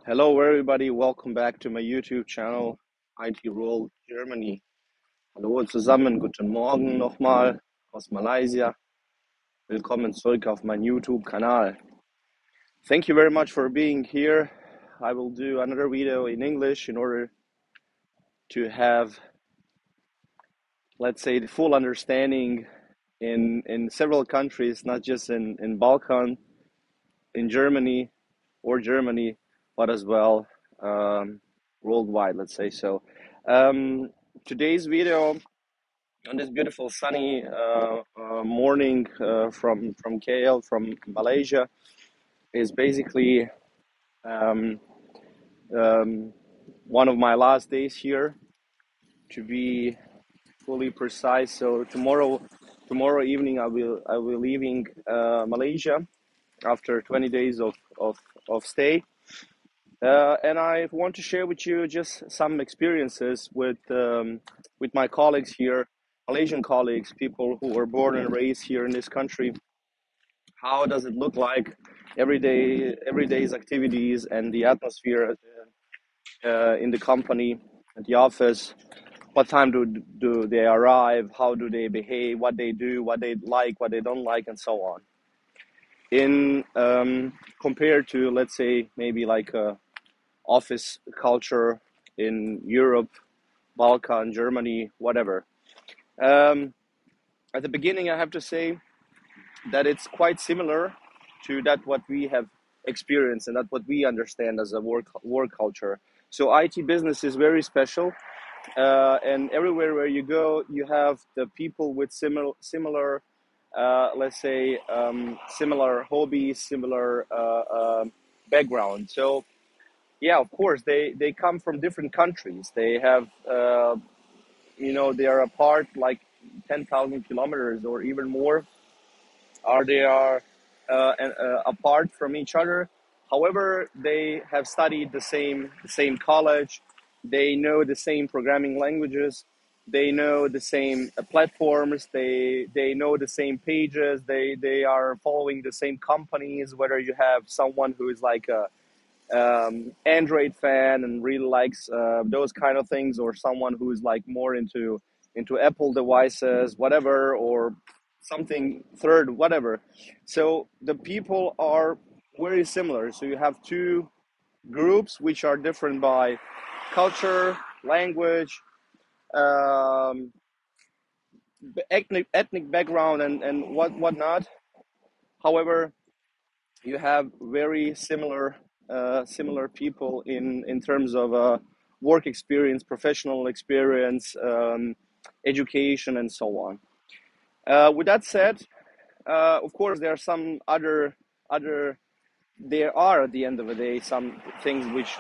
Hello everybody, welcome back to my YouTube channel IT World Germany. Hallo zusammen, guten Morgen nochmal aus Malaysia. Willkommen zurück auf meinen YouTube-Kanal. Thank you very much for being here. I will do another video in English in order to have, let's say, the full understanding in several countries, not just in Balkan, in Germany, but as well worldwide, let's say so. Today's video on this beautiful sunny morning from KL, from Malaysia, is basically um, one of my last days here, to be fully precise. So tomorrow evening I will leaving Malaysia after 20 days of stay. And I want to share with you just some experiences with my colleagues here, Malaysian colleagues, people who were born and raised here in this country. How does it look like everyday's activities and the atmosphere in the company, at the office? What time do they arrive? How do they behave? What they do? What they like? What they don't like? And so on. In compared to, let's say, maybe like a office culture in Europe, Balkan, Germany, whatever. At the beginning, I have to say that it's quite similar to that what we have experienced and that what we understand as a work culture. So IT business is very special, and everywhere where you go, you have the people with similar let's say, similar hobbies, similar background. So yeah, of course, they come from different countries. They have, they are apart like 10,000 kilometers or even more, or they are apart from each other. However, they have studied the same college. They know the same programming languages. They know the same platforms. They know the same pages. They are following the same companies. Whether you have someone who is like a Android fan and really likes those kind of things, or someone who is like more into Apple devices, whatever, or something third, whatever. So the people are very similar. So you have two groups which are different by culture, language, um, ethnic background, and whatnot. However, you have very similar people in terms of work experience, professional experience, education, and so on. With that said, of course, there are some other. There are, at the end of the day, some things which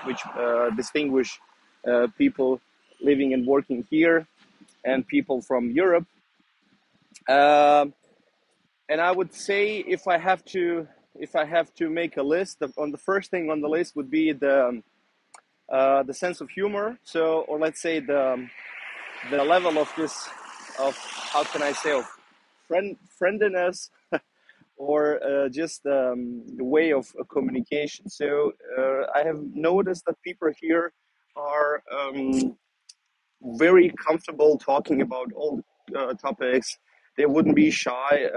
distinguish people living and working here and people from Europe. And I would say, if I have to make a list, on the first thing on the list would be the sense of humor. So, or let's say the level of this, of, how can I say, of friendliness, or just the way of communication. So I have noticed that people here are very comfortable talking about all topics. They wouldn't be shy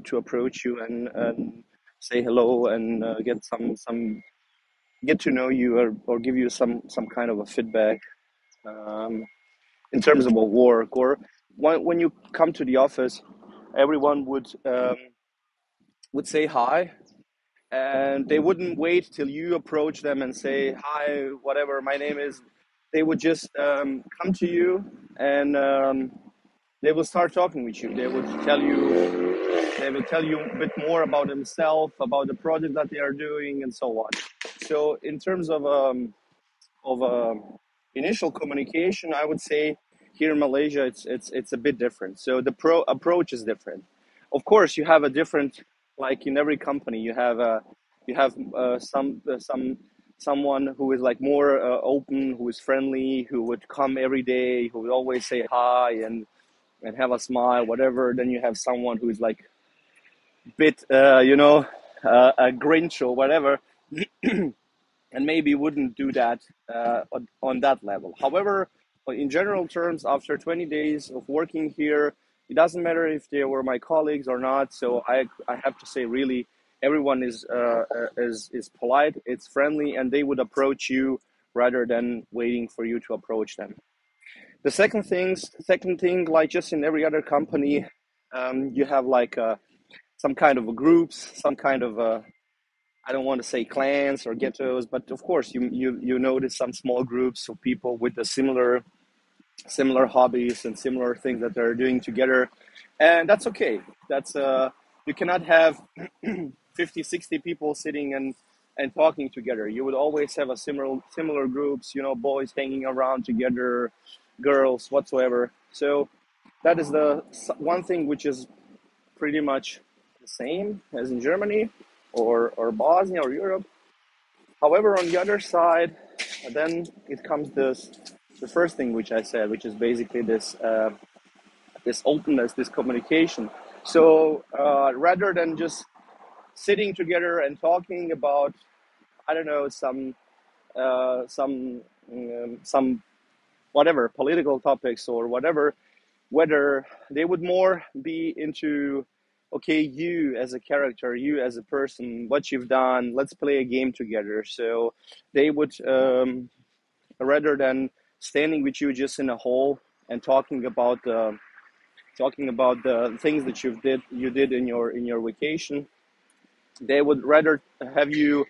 to approach you and say hello and get to know you, or give you some kind of a feedback um, in terms of a work. Or when you come to the office, everyone would say hi, and they wouldn't wait till you approach them and say hi, whatever, my name is. They would just come to you, and they will start talking with you. They will tell you a bit more about themselves, about the project that they are doing, and so on. So in terms of initial communication, I would say here in Malaysia it's a bit different. So the approach is different. Of course, you have a different, like in every company, you have someone who is like more open, who is friendly, who would come every day, who would always say hi and have a smile, whatever. Then you have someone who is like a bit a Grinch or whatever. and maybe wouldn't do that on that level. However, in general terms, after 20 days of working here, it doesn't matter if they were my colleagues or not. So I have to say, really, everyone is polite, it's friendly, and they would approach you rather than waiting for you to approach them. The second thing, like just in every other company, you have like some kind of a groups, some kind of I don't want to say clans or ghettos, but of course you notice some small groups of people with the similar hobbies and similar things that they're doing together, and that's okay. That's you cannot have 50, 60 people sitting and talking together. You would always have a similar groups, boys hanging around together, girls whatsoever. So that is the one thing which is pretty much the same as in Germany or Bosnia or Europe. However, on the other side, then it comes the first thing which I said, which is basically this openness, this communication. So rather than just sitting together and talking about, I don't know, some whatever political topics or whatever, whether they would more be into, okay, you as a character, you as a person, what you've done, let's play a game together. So they would, rather than standing with you just in a hall and talking about the things that you did in your vacation, they would rather have you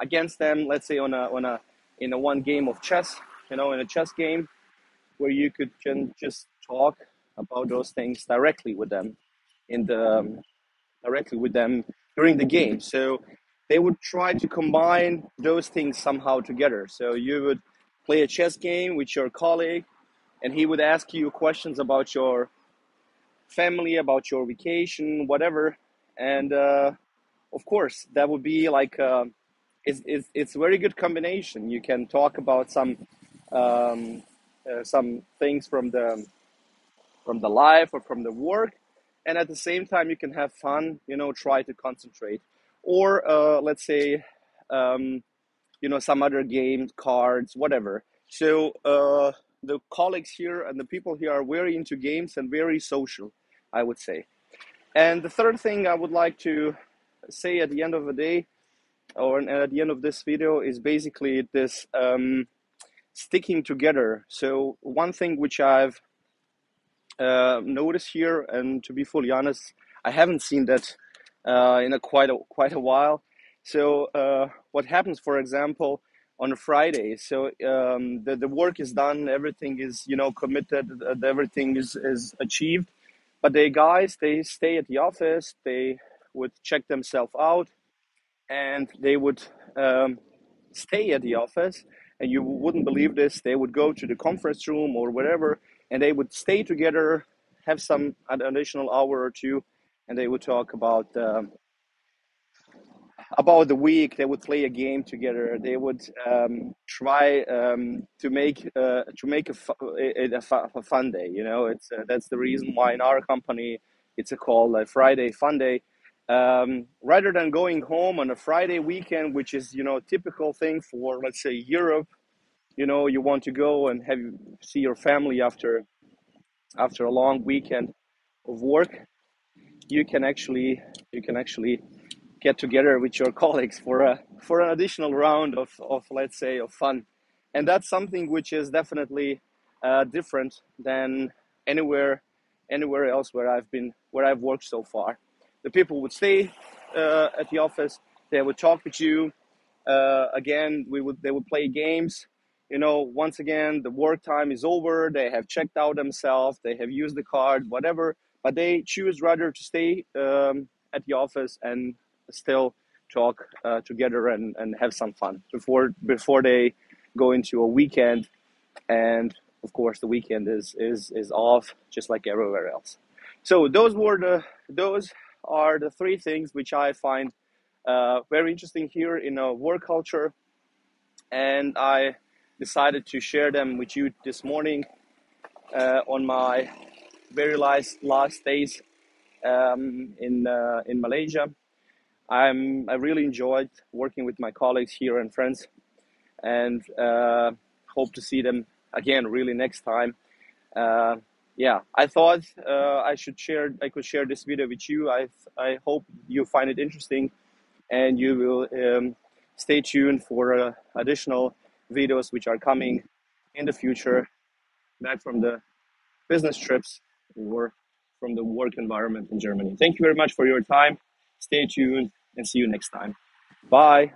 against them, let's say in a one game of chess, in a chess game, where you could just talk about those things directly with them in the directly with them during the game. So they would try to combine those things somehow together. So you would play a chess game with your colleague, and he would ask you questions about your family, about your vacation, whatever. And of course, that would be like it's a very good combination. You can talk about some things from the life or from the work, and at the same time you can have fun, try to concentrate, or let's say some other games, cards, whatever. So the colleagues here and the people here are very into games and very social, I would say. And the third thing I would like to say at the end of the day, or at the end of this video, is basically this sticking together. So one thing which I've noticed here, and to be fully honest, I haven't seen that in quite a while. So what happens, for example, on a Friday? So the work is done, everything is committed, everything is achieved, but they stay at the office. They would check themselves out, and they would stay at the office, and you wouldn't believe this, they would go to the conference room or whatever, and they would stay together, have some an additional hour or two, and they would talk about the week. They would play a game together. They would try a fun day. It's that's the reason why in our company it's called a Friday Fun Day. Rather than going home on a Friday weekend, which is typical thing for, let's say, Europe. You want to go and see your family after a long weekend of work. You can actually get together with your colleagues for an additional round of let's say of fun, and that's something which is definitely different than anywhere else where I've worked so far. The people would stay at the office. They would talk with you. Again, they would play games. Once again, the work time is over. They have checked out themselves. They have used the card, whatever. But they choose rather to stay at the office and still talk together and have some fun before they go into a weekend. And of course, the weekend is off, just like everywhere else. So those are the three things which I find very interesting here in a work culture, and I decided to share them with you this morning on my very last days in Malaysia. I really enjoyed working with my colleagues here and friends, and hope to see them again really next time. Uh, yeah, I thought I could share this video with you. I hope you find it interesting, and you will stay tuned for additional videos which are coming in the future, back from the business trips or from the work environment in Germany. Thank you very much for your time. Stay tuned and see you next time. Bye.